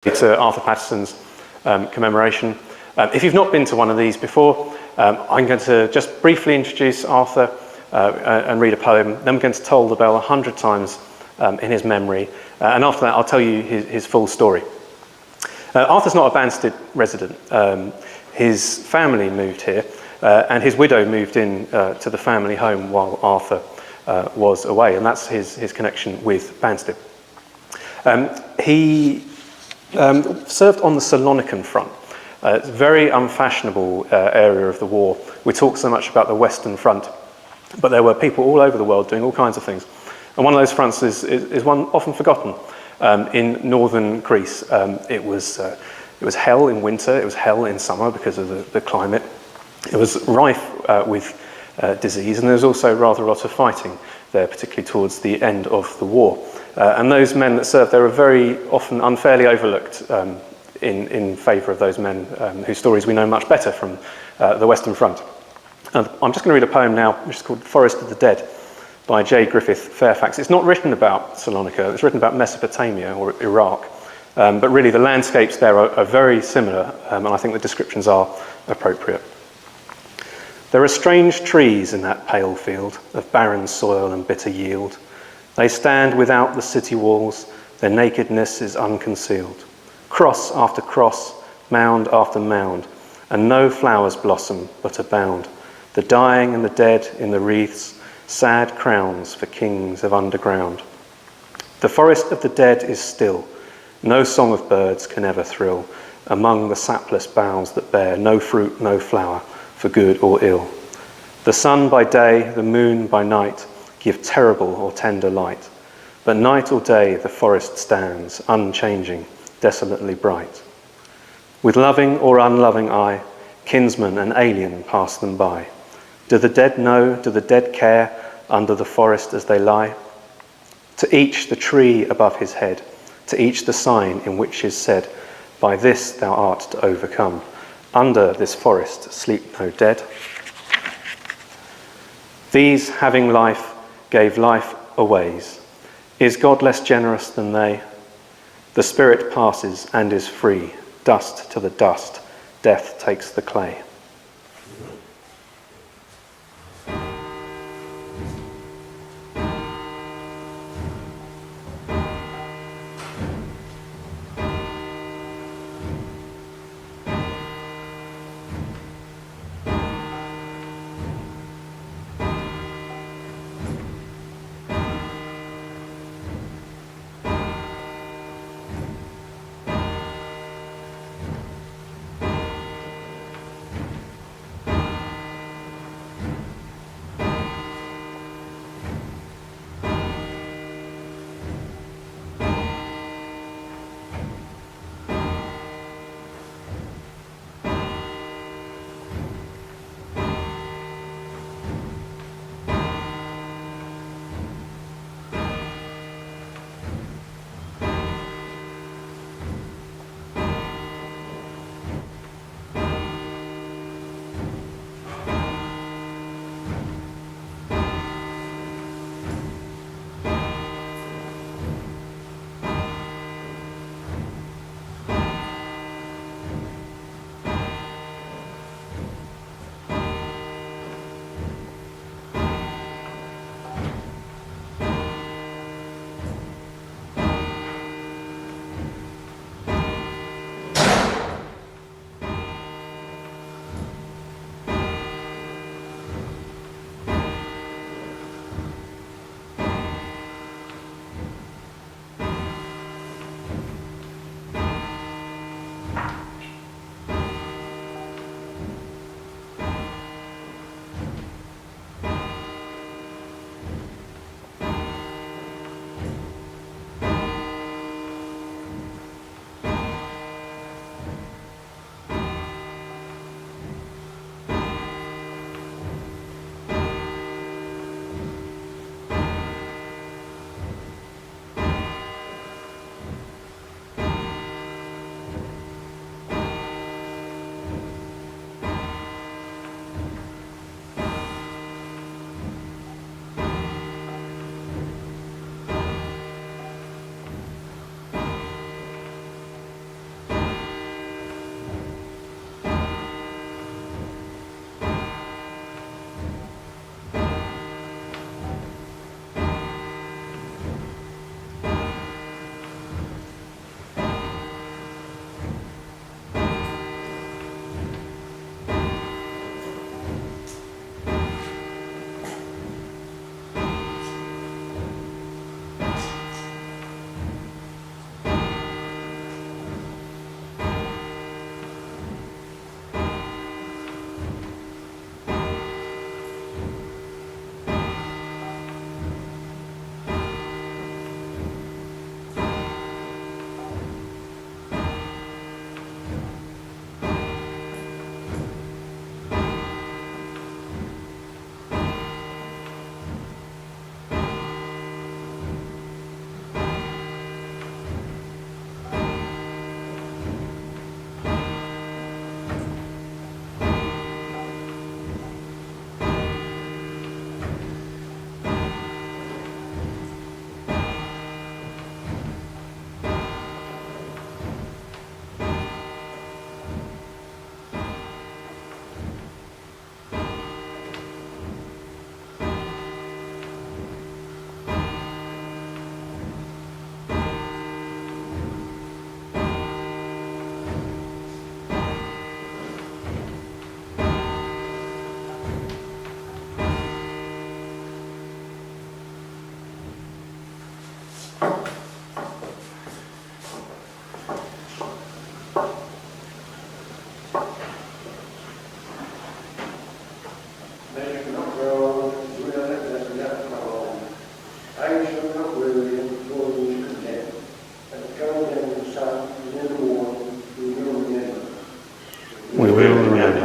to Arthur Paterson's commemoration. If you've not been to one of these before, I'm going to just briefly introduce Arthur and read a poem. Then we're going to toll the bell 100 times in his memory. And after that, I'll tell you his full story. Arthur's not a Banstead resident. His family moved here, and his widow moved in to the family home while Arthur was away, and that's his connection with Banstead. He served on the Salonican front. It's a very unfashionable area of the war. We talk so much about the Western Front, but there were people all over the world doing all kinds of things. And one of those fronts is one often forgotten. In northern Greece, it was hell in winter, it was hell in summer because of the climate. It was rife with disease, and there was also rather a lot of fighting there, particularly towards the end of the war. And those men that served there were very often unfairly overlooked in favour of those men whose stories we know much better from the Western Front. And I'm just going to read a poem now, which is called Forest of the Dead, by J. Griffith Fairfax. It's not written about Salonika, it's written about Mesopotamia or Iraq, but really the landscapes there are very similar, and I think the descriptions are appropriate. There are strange trees in that pale field of barren soil and bitter yield. They stand without the city walls, their nakedness is unconcealed. Cross after cross, mound after mound, and no flowers blossom but abound. The dying and the dead in the wreaths, sad crowns for kings of underground. The forest of the dead is still, no song of birds can ever thrill, among the sapless boughs that bear no fruit, no flower, for good or ill. The sun by day, the moon by night, give terrible or tender light, but night or day the forest stands, unchanging, desolately bright. With loving or unloving eye, kinsman and alien pass them by. Do the dead know, do the dead care, under the forest as they lie? To each the tree above his head, to each the sign in which is said, by this thou art to overcome. Under this forest sleep no dead. These, having life, gave life aways. Is God less generous than they? The spirit passes and is free, dust to the dust, death takes the clay. will remember